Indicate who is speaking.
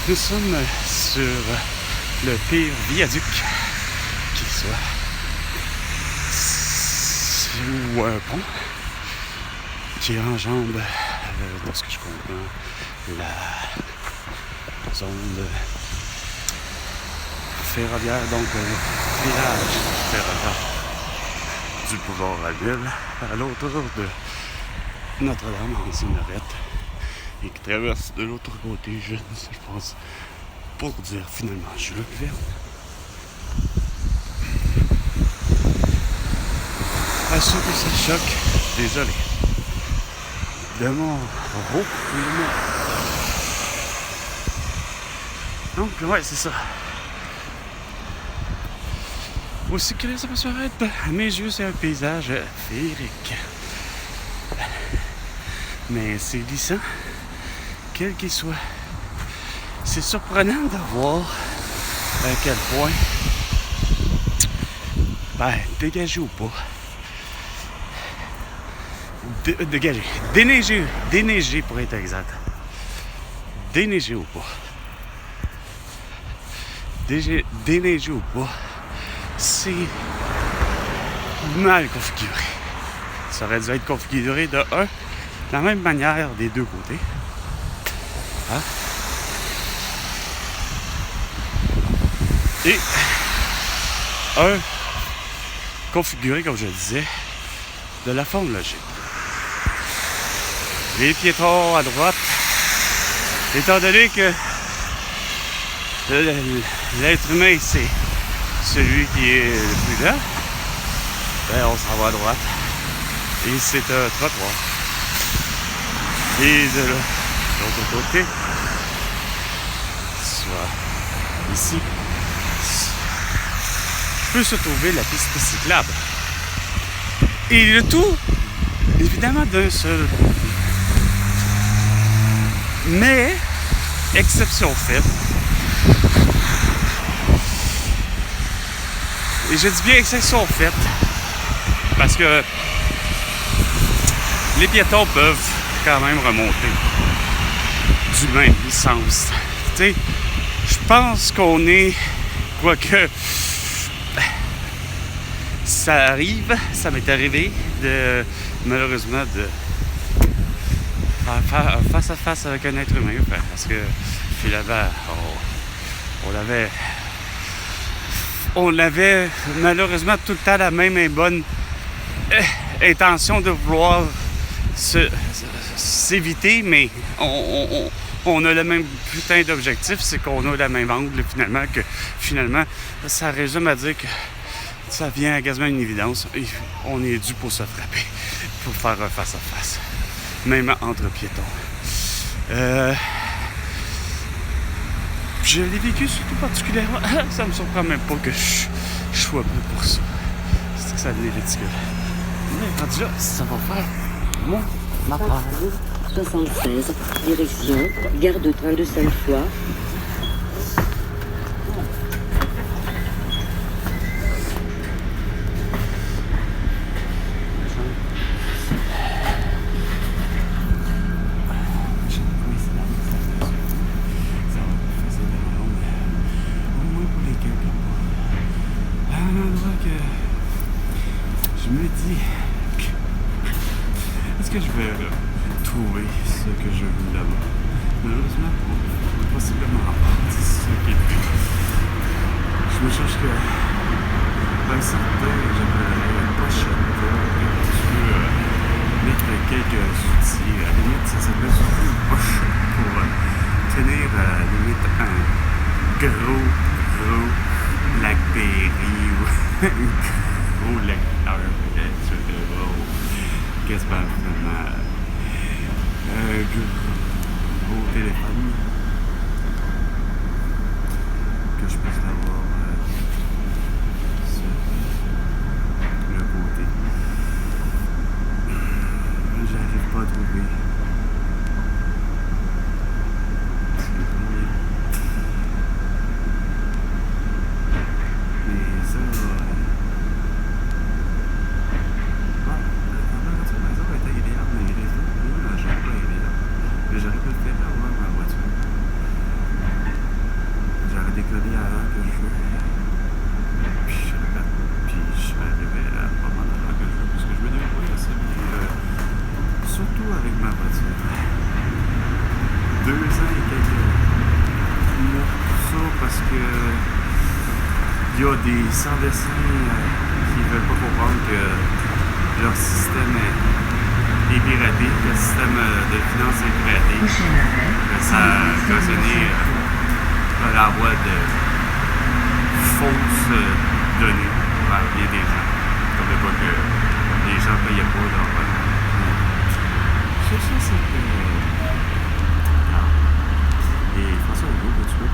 Speaker 1: Nous sommes sur le pire viaduc qui soit, ou un pont qui enjambe, de ce que je comprends, la zone ferroviaire, donc le village ferroviaire du pouvoir à Ville, à l'autre de Notre-Dame en Signorette, et qui traverse de l'autre côté, je pense, pour dire finalement Jules Verne. À ceux que ça choque, désolé. De mon haut, donc, ouais, c'est ça. Aussi que ça peut se paraître, à mes yeux, c'est un paysage féerique. Mais c'est glissant, quel qu'il soit. C'est surprenant de voir à quel point, dégagé ou pas, dégagé, déneigé pour être exact. Déneigé ou pas. Déneigé ou pas, c'est mal configuré. Ça aurait dû être configuré de la même manière des deux côtés. Hein? Et configuré, comme je le disais, de la forme logique. Les piétons à droite, étant donné que l'être humain, c'est celui qui est le plus lent, on s'en va à droite. Et c'est un trottoir. Et de l'autre côté, soit ici, peut se trouver la piste cyclable. Et le tout, évidemment, d'un seul côté. Mais, exception faite, et je dis bien exception faite, parce que les piétons peuvent quand même remonter du même sens. Tu sais, je pense qu'on est, quoique ça arrive, ça m'est arrivé malheureusement de faire face à face avec un être humain, parce que finalement on avait malheureusement tout le temps la même et bonne intention de vouloir s'éviter, mais on a le même putain d'objectif, c'est qu'on a la même angle finalement ça résume à dire que ça vient quasiment une évidence et on est dû pour se frapper, pour faire un face à face, même entre piétons. Je l'ai vécu surtout particulièrement, ça me surprend même pas que je sois prêt pour ça. C'est que ça devient ridicule. Mais rendu là, ça va faire ma part.
Speaker 2: 76, direction, gare de train de Sainte-Foy.
Speaker 1: Je me dis, est-ce que je vais trouver ce que je veux là-bas? Malheureusement, possiblement pas. C'est ça qui est le but. Je me cherche que d'un certain, j'aimerais une pochette que tu peux mettre quelques outils. À la limite, ça s'appelle surtout une pochette pour tenir à la limite un gros Blackberry ou un gros lecteur, quasiment finalement un gros téléphone que je puisse avoir sur le côté. J'arrive pas à trouver. 2 ans et quelques mois pour ça parce que il y a des sans-dessins qui ne veulent pas comprendre que leur système est piraté, que le système de finance est piraté, que ça a occasionné l'envoi de fausses données par bien des gens. Comme quoi que les gens ne payaient pas leur c'est ça, c'est que... Et François Legault, tu vois,